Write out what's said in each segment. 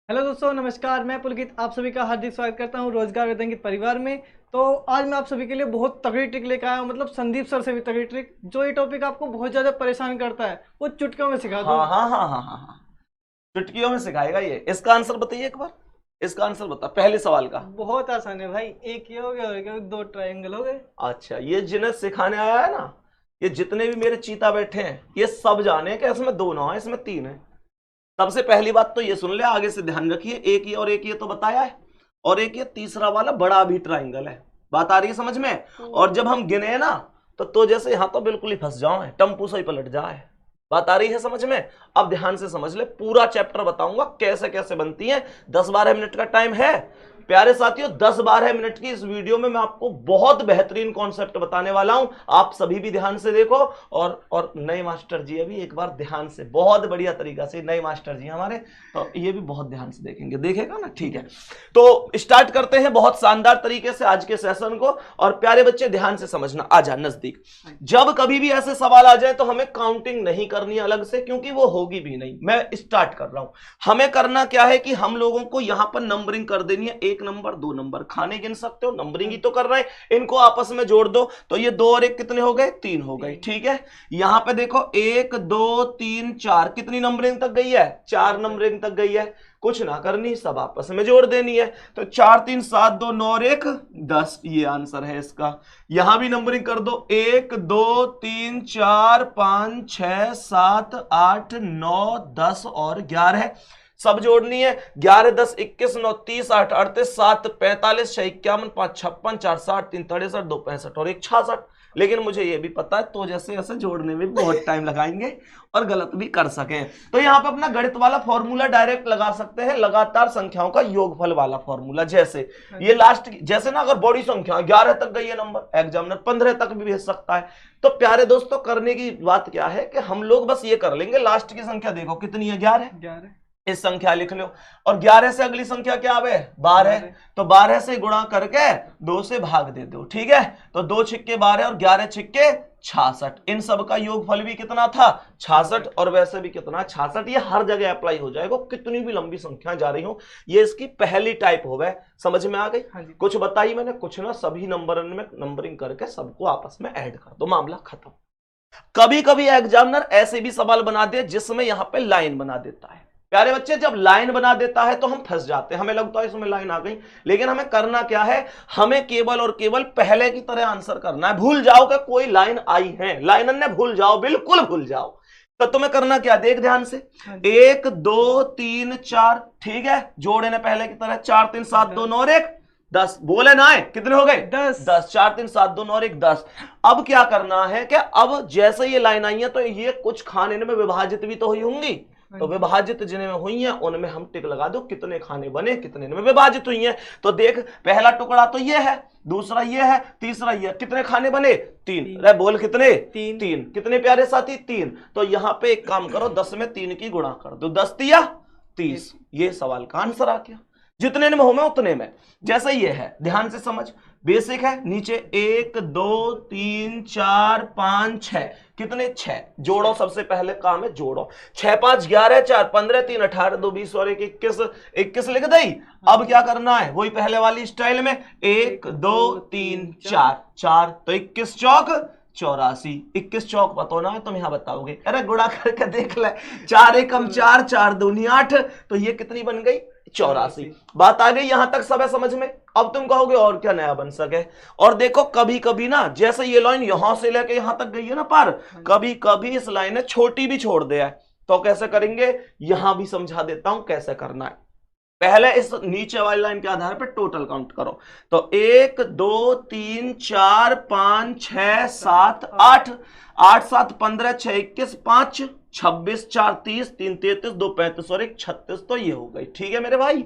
Hello दोस्तों, नमस्कार। मैं पुलकित आप सभी का हार्दिक स्वागत करता हूं रोजगार वेतनगित परिवार में। तो आज मैं आप सभी के लिए बहुत तगड़ी ट्रिक लेकर आया हूं, मतलब संदीप सर से भी तगड़ी ट्रिक। जो ये टॉपिक आपको बहुत ज़्यादा परेशान करता है वो चुटकियों में सिखा दूं। हाँ हाँ हाँ हाँ हाँ हाँ। चुटकियों में सिखाएगा ये। इसका आंसर बताइए एक बार। इसका आंसर बता पहले सवाल का। बहुत आसान है भाई। एक ये हो गया और एक दो ट्रायंगल हो गए। अच्छा, ये जिन्हें सिखाने आया है ना, ये जितने भी मेरे चीता बैठे हैं ये सब जाने कि इसमें दो ना है, इसमें तीन है। सबसे पहली बात तो ये सुन ले, आगे से ध्यान रखिए। एक ये और एक ये तो बताया है, और एक ये तीसरा वाला बड़ा भी ट्राइंगल है। बात आ रही है समझ में? और जब हम गिने ना तो जैसे यहां तो बिल्कुल ही फंस जाओ, टम्पू से ही पलट जाए। बात आ रही है समझ में? अब ध्यान से समझ ले, पूरा चैप्टर बताऊंगा कैसे कैसे बनती है। 10-12 मिनट का टाइम है प्यारे साथियों। 10-12 मिनट की इस वीडियो में मैं आपको बहुत बेहतरीन कॉन्सेप्ट बताने वाला हूं। आप सभी भी ध्यान से देखो। और नए मास्टर जी अभी एक बार ध्यान से, बहुत बढ़िया तरीका से, नए मास्टर जी हमारे, तो ये भी बहुत ध्यान से देखेंगे। देखेगा ना? ठीक है, तो स्टार्ट करते हैं बहुत शानदार तरीके से आज के सेशन को। और प्यारे बच्चे ध्यान से समझना, आ जा नजदीक। जब कभी भी ऐसे सवाल आ जाए तो हमें काउंटिंग नहीं करनी अलग से, क्योंकि वो होगी भी नहीं। मैं स्टार्ट कर रहा हूं। हमें करना क्या है कि हम लोगों को यहां पर नंबरिंग कर देनी है। 1 नंबर 2 नंबर, खाने गिन सकते हो, नंबरिंग ही तो कर रहे हैं। इनको आपस में जोड़ दो तो ये 2 और 1 कितने हो गए? 3 हो गए। ठीक है, यहां पे देखो 1 2 3 4, कितनी नंबरिंग तक गई है? 4 नंबरिंग तक गई है। कुछ ना करनी, सब आपस में जोड़ देनी है। तो 4 3 7 2 9 और 1 10, ये आंसर है इसका। यहां भी नंबरिंग कर दो, 1 2 3 4 5 6 7 8 9 10 और 11, सब जोड़नी है। 11 10 21 9 30 8 38 7 45 6 51 5 56 4 60 3 63 2 65 और 1 66। लेकिन मुझे यह भी पता है तो जैसे ऐसे जोड़ने में बहुत टाइम लगाएंगे और गलत भी कर सके। तो यहां पे अपना गणित वाला फॉर्मूला डायरेक्ट लगा सकते हैं, लगातार संख्याओं का योगफल वाला फॉर्मूला। जैसे ये लास्ट, जैसे ना अगर बड़ी संख्या 11 तक गई है नंबर, एग्जामिनर 15 तक भी भेज सकता है। तो प्यारे दोस्तों, करने की बात क्या है कि हम लोग बस ये कर लेंगे, लास्ट की संख्या देखो कितनी है? 11। इस संख्या लिख लो, और 11 से अगली संख्या क्या आवे? 12। तो 12 से गुणा करके 2 से भाग दे दो। ठीक है, तो 2 छिक्के 12 और 11 छिक्के 66। इन सब का योगफल भी कितना था? 66। और वैसे भी कितना? 66। ये हर जगह अप्लाई हो जाएगा, कितनी भी लंबी संख्या जा रही हो। ये इसकी पहली टाइप हो गए। समझ में आ गई? कुछ बताई मैंने? कुछ ना, सभी नंबर में नंबरिंग करके सबको आपस में ऐड कर दो, मामला खत्म। कभी कभी एग्जामिनर ऐसे भी सवाल बना दे जिसमें यहां पे लाइन बना देता है। प्यारे बच्चे, जब लाइन बना देता है तो हम फंस जाते हैं, हमें लगता है इसमें लाइन आ गई। लेकिन हमें करना क्या है? हमें केवल और केवल पहले की तरह आंसर करना है। भूल जाओ कि कोई लाइन आई है, लाइन ने भूल जाओ, बिल्कुल भूल जाओ। तो तुम्हें करना क्या? देख ध्यान से, 1 2 3 4, ठीक है, जोड़े ने पहले की तरह, 4 3 7 2 9 और 1 10। बोले ना है, कितने हो गए? 10। 10। 4 3 7 2 9 और 1 10। अब क्या करना है कि अब जैसे ये लाइन आई है तो ये कुछ खाने में विभाजित भी तो हुई होंगी। तो विभाजित जिन्हें में हुई हैं उनमें हम टिक लगा दो, कितने खाने बने, कितने में विभाजित हुई हैं। तो देख, पहला टुकड़ा तो ये है, दूसरा ये है, तीसरा ये। कितने खाने बने? 3। अरे बोल कितने? 3। कितने प्यारे साथी? 3। तो यहां पे एक काम करो, 10 में 3 की गुणा कर दो, 10 तिया 30। ये सवाल का आंसर आ गया। जितने में हो मैं उतने में। जैसे ये है, ध्यान से समझ, बेसिक है। नीचे 1 2 3 4 5 6, कितने? 6। जोड़ो, सबसे पहले काम है जोड़ो। 6 5 11 4 15 3 18 2 20 और 1 21, 21 लिख दई। अब क्या करना है? वही पहले वाली स्टाइल में, 1 2 3 4 4, तो 21 चौक 84। 21 चौक बताओ ना, तुम यहां बताओगे। अरे गुणा करके देख ले, 4 एकम 4 4 दूनी 8, तो ये कितनी बन गई? 84। बात आ गई यहां तक? सब है समझ में? अब तुम कहोगे और क्या नया बन सके। और देखो, कभी कभी ना, जैसे ये लाइन यहां से लेके यहां तक गई है ना पार, कभी कभी इस लाइन ने छोटी भी छोड़ दिया है। तो कैसे करेंगे? यहां भी समझा देता हूं कैसे करना है। पहले इस नीचे वाली लाइन के आधार पर टोटल काउंट करो। तो 1 2 3 4 5 6 7 8, 8 7 15 6 21 5 26 4 30 3 33 2 35 और 1 36। तो ये हो गई। ठीक है मेरे भाई।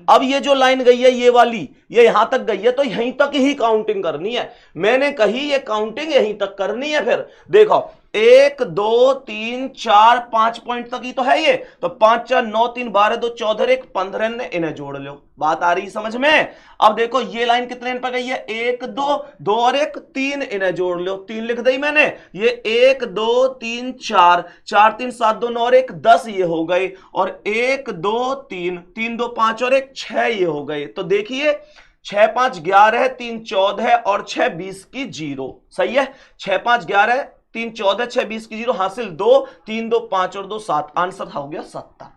अब ये जो लाइन गई है ये वाली, ये यहां तक गई है तो यहीं तक ही काउंटिंग करनी है। मैंने कही ये काउंटिंग यहीं तक करनी है। फिर देखो, 1 2 3 4 5 पॉइंट तक ही तो है ये, तो 5 4 9 3 12 2 14 1 15 ने, इन्हें जोड़ लो। बात आ रही समझ में? अब देखो ये लाइन कितने इन पर गई है, 1 2 2 और 1 3, इन्हें जोड़ लो। 3 लिख दी मैंने, ये 1 2 3 4 4 3 7 2 9 और 1 10 ये हो गए, और 1 2 3 3 2 5 और 1 6 ये हो गए। तो देखिए 6 5 11 3 14 और 6 20 की 0, सही है। 6 5 11 3 14 6 20 की 0, हासिल 2 3 2 5 और 2 7, आंसर हो गया 70।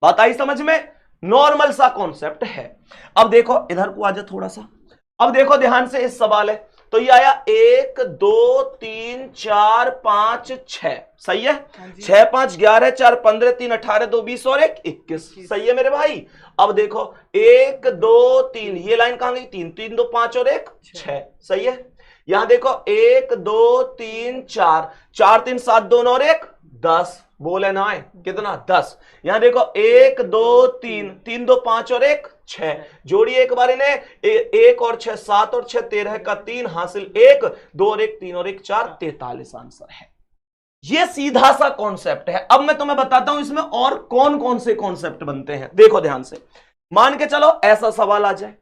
बात आई समझ में? नॉर्मल सा कॉन्सेप्ट है। अब देखो इधर को आ जाए थोड़ा सा, अब देखो ध्यान से, इस सवाल है तो ये आया 1 2 3 4 5 6, सही है। 6 5 11 4 15 3 18 2 20 और 1 21, सही है मेरे भाई। अब देखो 1 2 3, ये लाइन कहां गई, 3 3 2 5 और 1 6, सही है। यहां देखो 1 2 3 4 4 3 7 2 और 1 10, बोले ना है कितना, 10। यहां देखो 1 2 3 3 2 5 और 1 6, जोड़िए एक बार इन्हें, 1 और 6 7 और 6 13 का 3, हासिल 1 2 और 1 3 और 1 4, 43 आंसर है। ये सीधा सा कॉन्सेप्ट है। अब मैं तुम्हें बताता हूं इसमें और कौन कौन से कॉन्सेप्ट बनते हैं। देखो ध्यान से, मान के चलो ऐसा सवाल आ जाए,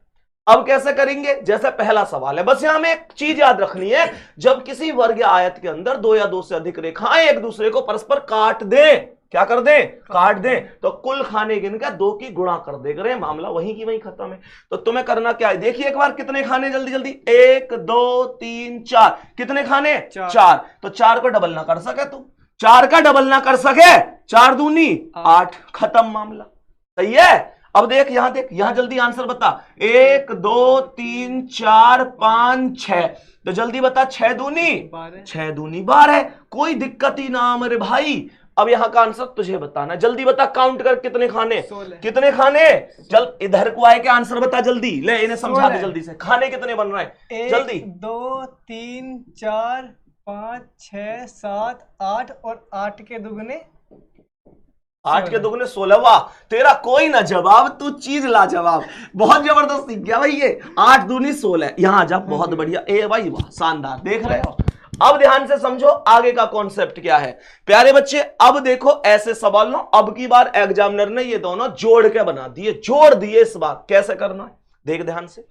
अब कैसे करेंगे, जैसे पहला सवाल है, बस यहां में एक चीज याद रखनी है, जब किसी वर्ग या आयत के अंदर 2 या 2 से अधिक रेखाएं एक दूसरे को परस्पर काट दें, क्या कर दें, काट दें, तो कुल खाने गिनकर 2 की गुणा कर दे करें, मामला वहीं की वहीं खत्म है। तो तुम्हें करना क्या है, देखिए एक बार कितने खाने, जल्दी जल्दी, 1 2 3 4, कितने खाने, 4, तो 4 को डबल ना कर सके तुम, 4 का डबल ना कर सके, 4 दूनी 8, खत्म मामला, सही है। अब देख यहां, देख यहां, जल्दी आंसर बता, 1 2 3 4 5 6, तो जल्दी बता, 6 दूनी 12, कोई दिक्कत ही ना मेरे भाई। अब यहां का आंसर तुझे बताना, जल्दी बता, काउंट कर कितने खाने, कितने खाने, चल इधर को आए के आंसर बता जल्दी, ले इन्हें समझा दे जल्दी से, खाने कितने बन रहे हैं जल्दी, 1 2 3 4 5 6 7 8 और 8 के दुगने 8 के दुगने 16, वाह तेरा कोई ना जवाब, तू चीज ला जवाब, बहुत जबरदस्त सीख गया भाई ये, 8 दूनी 16, यहां जा, बहुत बढ़िया, ए भाई वाह, शानदार, देख रहे हो। अब ध्यान से समझो आगे का कॉन्सेप्ट क्या है प्यारे बच्चे। अब देखो ऐसे सवाल ना, अब की बार एग्जामिनर ने ये दोनों जोड़ के बना दिए, जोड़ दिए, इस बार कैसे करना है देख ध्यान से।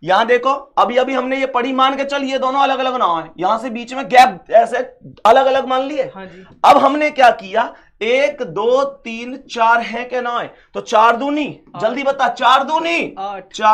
यहां देखो अभी अभी हमने ये पढ़ी, मान के चल ये दोनों अलग अलग ना है, यहां से बीच में गैप ऐसे अलग अलग मान लिए। अब हमने क्या किया, 1 2 3 4 है क्या ना है, तो 4 दूनी, जल्दी बता, 4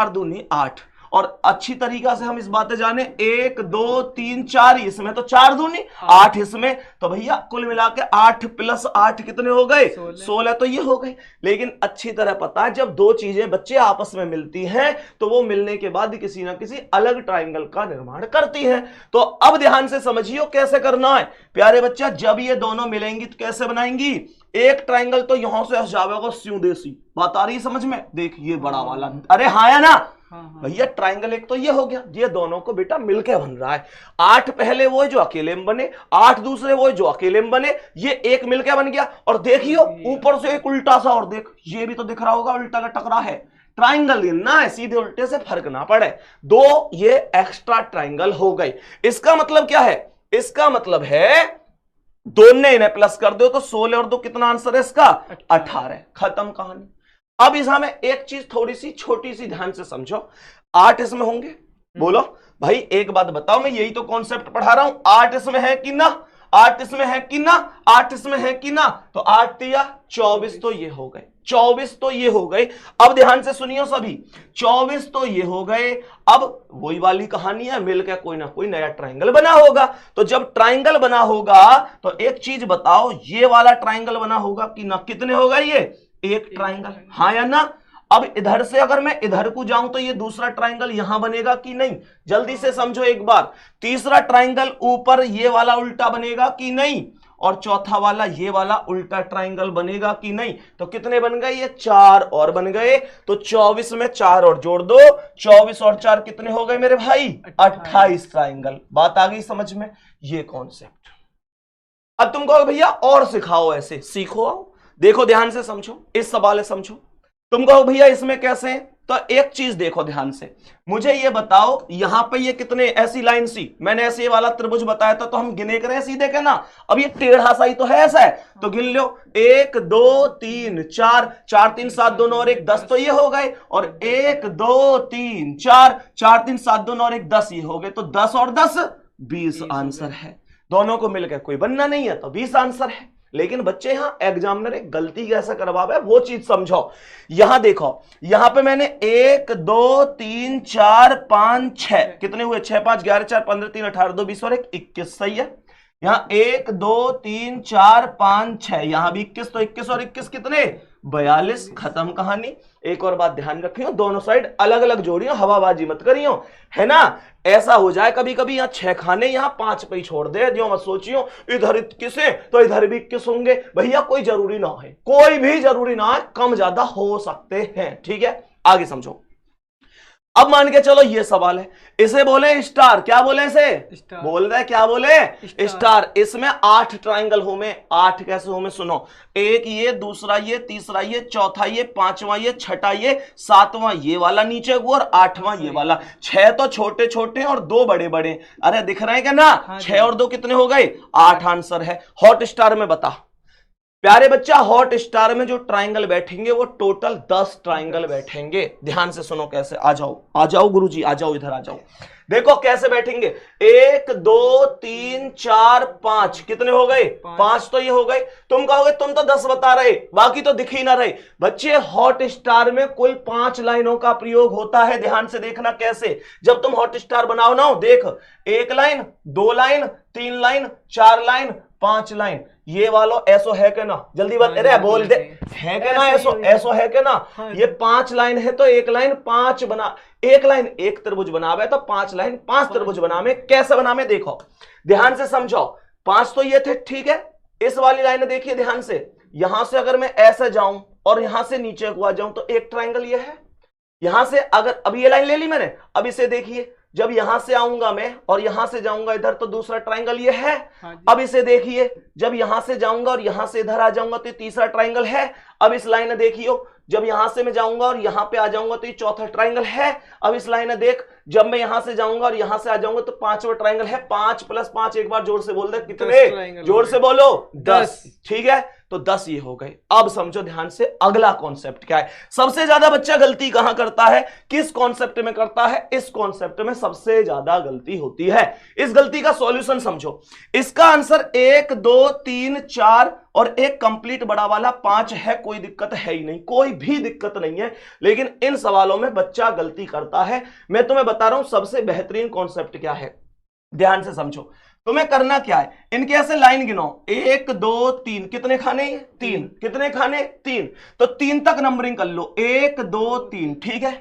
दूनी 8, और अच्छी तरीका से हम इस बातें जाने, 1 2 3 4 इसमें, तो 4 दूनी 8 इसमें, तो भैया कुल मिला के 8 + 8 कितने हो गए, 16, तो ये हो गए। लेकिन अच्छी तरह पता है जब 2 चीजें बच्चे आपस में मिलती हैं तो वो मिलने के बाद किसी ना किसी अलग ट्राइंगल का निर्माण करती हैं। तो अब ध्यान से समझियो कैसे करना है प्यारे बच्चा। जब ये दोनों मिलेंगी तो कैसे बनाएंगी, एक ट्राइंगल तो यहां से जाएगा स्यू देसी, बात आ रही समझ में, देख ये बड़ा वाला, अरे हाँ या ना भैया, ट्राइंगल एक तो ये हो गया, ये दोनों को बेटा मिलके बन रहा है। 8 पहले वो जो अकेले में बने, 8 दूसरे वो जो अकेले में बने, ये एक मिलके बन गया। और देखियो ऊपर से एक उल्टा सा, और देख ये भी तो दिख रहा होगा उल्टा का टकरा है, ट्राइंगल गिनना है, सीधे उल्टे से फर्क ना पड़े, 2 ये एक्स्ट्रा ट्राइंगल हो गई। इसका मतलब क्या है, इसका मतलब है दोनों इन्हें प्लस कर दो तो 16 और 2 कितना आंसर है इसका, 18, खत्म कहानी। अब इस हमें एक चीज थोड़ी सी छोटी सी ध्यान से समझो, 8 इसमें होंगे, बोलो भाई एक बात बताओ, मैं यही तो कॉन्सेप्ट पढ़ा रहा हूं, 8 इसमें है कि ना, 8 इसमें है कि ना, 8 इसमें है कि ना, तो 8 या 24 तो ये हो गए, 24 तो ये हो गए। अब ध्यान से सुनियो सभी, 24 तो ये हो गए। अब वही वाली कहानी है, मिलकर कोई ना कोई नया ट्राइंगल बना होगा। तो जब ट्राइंगल बना होगा तो एक चीज बताओ, ये वाला ट्राइंगल बना होगा कि ना, कितने होगा ये, एक ट्राइंगल, हाँ या ना। अब इधर से अगर मैं इधर को जाऊं तो ये दूसरा ट्राइंगल यहां बनेगा कि नहीं, जल्दी से समझो एक बार। तीसरा ट्राइंगल ऊपर ये वाला उल्टा बनेगा कि नहीं, और चौथा वाला ये वाला उल्टा ट्राइंगल बनेगा कि नहीं। तो कितने बन गए, ये 4 और बन गए। तो 24 में 4 और जोड़ दो, 24 और 4 कितने हो गए मेरे भाई, 28 ट्राइंगल। बात आ गई समझ में, ये कॉन्सेप्ट। अब तुम कहो भैया और सिखाओ, ऐसे सीखो, आओ देखो ध्यान से समझो, इस सवाल समझो। तुम कहो भैया इसमें कैसे, तो एक चीज देखो ध्यान से, मुझे ये बताओ यहां पे ये कितने, ऐसी लाइन सी, मैंने ऐसे वाला त्रिभुज बताया था तो हम गिने करें सीधे के ना। अब ये टेढ़ा सा ही तो है, ऐसा है तो गिन लो, 1 2 3 4, 4 3 7 2 9 और 1 10 तो ये हो गए, और 1 2 3 4, 4 3 7 2 9 और 1 10 ये हो गए, तो 10 और 10 20 आंसर है। दोनों को मिलकर कोई बनना नहीं है तो 20 आंसर है। लेकिन बच्चे यहां एग्जामिनर एक गलती कैसे करवावे वो चीज समझो। यहां देखो, यहां पे मैंने 1 2 3 4 5 6 कितने हुए, 6 5 11 4 15 3 18 2 20 और 1 21, सही है। यहां 1 2 3 4 5 6, यहां भी 21, तो 21 और 21 कितने, 42, खत्म कहानी। एक और बात ध्यान रखियो, दोनों साइड अलग अलग जोड़ियो, हवाबाजी मत करियो, है ना। ऐसा हो जाए कभी कभी यहाँ 6 खाने यहाँ 5 पे ही छोड़ दे, जो मत सोचियो इधर 21 है तो इधर भी 21 होंगे, भैया कोई जरूरी ना है, कोई भी जरूरी ना है, कम ज्यादा हो सकते हैं, ठीक है। आगे समझो। अब मान के चलो ये सवाल है, इसे बोले स्टार, क्या बोले इसे, बोल रहे क्या बोले, स्टार। इसमें 8 ट्राइंगल हो में, 8 कैसे हो में सुनो, एक ये, दूसरा ये, तीसरा ये, चौथा ये, पांचवा ये, छठा ये, सातवां ये वाला नीचे को, और 8वां ये वाला। 6 तो छोटे छोटे और 2 बड़े बड़े, अरे दिख रहे हैं क्या ना, 6 और 2 कितने हो गए, 8 आंसर है। हॉट स्टार में बता प्यारे बच्चा, हॉट स्टार में जो ट्राइंगल बैठेंगे वो टोटल 10 ट्राइंगल बैठेंगे। ध्यान से सुनो कैसे, आ जाओ गुरुजी, आ जाओ इधर आ जाओ। देखो कैसे बैठेंगे, 1 2 3 4 5 कितने हो गए, 5 तो ये हो गए। तुम कहोगे तुम तो 10 बता रहे, बाकी तो दिख ही ना रहे। बच्चे हॉट स्टार में कुल 5 लाइनों का प्रयोग होता है। ध्यान से देखना कैसे, जब तुम हॉट स्टार बनाओ ना, देख 1 line 2 line 3 line 4 line 5 line, ये वालों ऐसो है क्या ना, जल्दी बात, अरे बोल दे, है क्या ना, ऐसो है क्या ना। ये 5 लाइन है तो 1 लाइन 5 बना, 1 लाइन 1 त्रिभुज बनावे तो 5 लाइन 5 त्रिभुज बनावे। कैसे बनावे देखो, ध्यान से समझो। 5 तो ये थे, ठीक है। इस वाली लाइन देखिए ध्यान से, यहां से अगर मैं ऐसे जाऊं और यहां से नीचे को आ जाऊं तो एक ट्राइंगल ये है। यहां से अगर, अब ये लाइन ले ली मैंने, अब इसे देखिए, जब यहां से आऊंगा मैं और यहां से जाऊंगा इधर तो दूसरा ट्राइंगल ये है। अब इसे देखिए, जब यहां से जाऊंगा और यहां से इधर आ जाऊंगा तो तीसरा ट्राइंगल है। अब इस लाइन देखियो, जब यहां से मैं जाऊंगा और यहां पे आ जाऊंगा तो ये चौथा ट्राइंगल है। अब इस लाइन देख, जब मैं यहां से जाऊंगा और यहां से आ जाऊंगा तो 5वां ट्राइंगल है। 5 + 5, एक बार जोर से बोल दे, कितने, जोर से बोलो, 10, ठीक है। तो 10 ये हो गए। अब समझो ध्यान से अगला कॉन्सेप्ट क्या है। सबसे ज्यादा बच्चा गलती कहां करता है, किस कॉन्सेप्ट में करता है, इस कॉन्सेप्ट में सबसे ज्यादा गलती होती है। इस गलती का सॉल्यूशन समझो। इसका आंसर 1 2 3 4 और एक कंप्लीट बड़ा वाला 5 है, कोई दिक्कत है ही नहीं, कोई भी दिक्कत नहीं है। लेकिन इन सवालों में बच्चा गलती करता है। मैं तुम्हें बता रहा हूं सबसे बेहतरीन कॉन्सेप्ट क्या है, ध्यान से समझो। तुम्हें करना क्या है, इनके ऐसे लाइन गिनो, 1 2 3, कितने खाने, 3, कितने खाने, 3, तो 3 तक नंबरिंग कर लो, 1 2 3, ठीक है।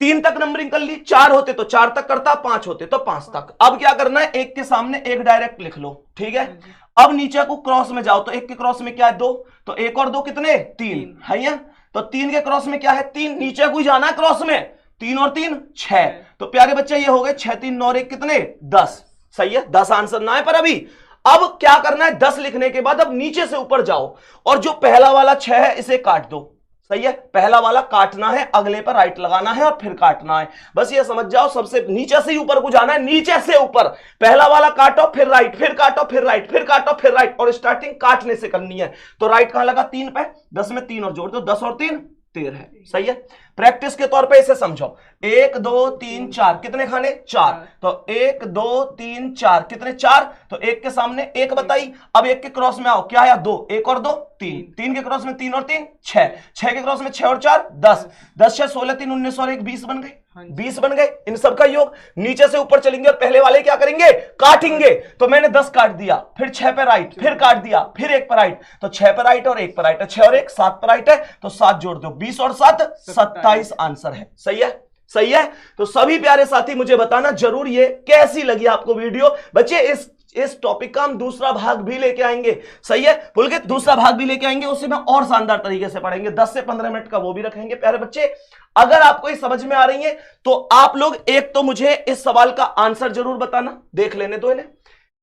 3 तक नंबरिंग कर ली, 4 होते तो 4 तक करता, 5 होते तो 5 तक। अब क्या करना है, 1 के सामने 1 डायरेक्ट लिख लो, ठीक है। अब नीचे को क्रॉस में जाओ तो 1 के क्रॉस में क्या है, 2, तो 1 और 2 कितने, 3 है ये। तो 3 के क्रॉस में क्या है, 3, नीचे को जाना क्रॉस में, 3 और 3 6। तो प्यारे बच्चे ये हो गए 6 3 9 और 1 कितने, 10, सही है। 10 आंसर ना है पर अभी। अब क्या करना है, 10 लिखने के बाद अब नीचे से ऊपर जाओ और जो पहला वाला 6 है इसे काट दो, सही है। पहला वाला काटना है, अगले पर राइट लगाना है और फिर काटना है, बस ये समझ जाओ। सबसे नीचे से ऊपर को जाना है, नीचे से ऊपर, पहला वाला काटो फिर राइट, फिर काटो फिर राइट, फिर काटो फिर राइट, और स्टार्टिंग काटने से करनी है। तो राइट कहां लगा, 3 पे, 10 में 3 और जोड़ दो, 10 और 3 13 है, सही है। प्रैक्टिस के तौर पे इसे समझो, 1 2 3 4, कितने खाने, 4, तो 1 2 3 4, कितने, 4, तो 1 के सामने 1 बताई। अब 1 के क्रॉस में आओ, क्या आया, 2, 1 और 2 3, 3 के क्रॉस में 3 और 3 6, 6 के क्रॉस में 6 और 4 10, 10 6 16 3 19 और 1 20 बन गए, 20 बन गए। इन सब का योग नीचे से ऊपर चलेंगे और पहले वाले क्या करेंगे, काटेंगे। तो मैंने 10 काट दिया, फिर 6 पे राइट, फिर काट दिया, फिर 1 पे राइट, तो 6 पे राइट और 1 पे राइट, 6 और 1 7 पे राइट है, तो 7 जोड़ दो, 20 और 7 27 आंसर है, सही है, सही है। तो सभी प्यारे साथी मुझे बताना जरूर ये कैसी लगी आपको वीडियो। बच्चे इस टॉपिक का हम दूसरा भाग भी लेके आएंगे, सही है, पुलकित, दूसरा भाग भी लेके आएंगे, उसे मैं और शानदार तरीके से पढ़ेंगे, 10 से 15 मिनट का वो भी रखेंगे। प्यारे बच्चे, अगर आपको ये समझ में आ रही है तो आप लोग एक तो मुझे इस सवाल का आंसर जरूर बताना, देख लेने दो इन्हें।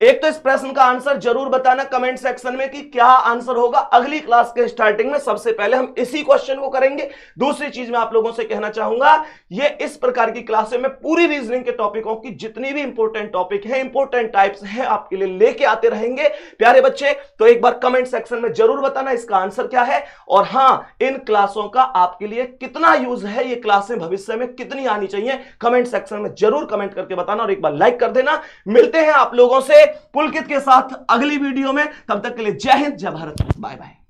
एक तो इस प्रश्न का आंसर जरूर बताना कमेंट सेक्शन में कि क्या आंसर होगा। अगली क्लास के स्टार्टिंग में सबसे पहले हम इसी क्वेश्चन को करेंगे। दूसरी चीज मैं आप लोगों से कहना चाहूंगा, ये इस प्रकार की क्लासें में पूरी रीजनिंग के टॉपिकों की जितनी भी इंपॉर्टेंट टॉपिक है, इंपॉर्टेंट टाइप्स है, आपके लिए लेके आते रहेंगे प्यारे बच्चे। तो एक बार कमेंट सेक्शन में जरूर बताना इसका आंसर क्या है, और हां, इन क्लासों का आपके लिए कितना यूज है, ये क्लासें भविष्य में कितनी आनी चाहिए, कमेंट सेक्शन में जरूर कमेंट करके बताना, और एक बार लाइक कर देना। मिलते हैं आप लोगों से पुलकित के साथ अगली वीडियो में। तब तक के लिए जय हिंद, जय भारत, बाय बाय।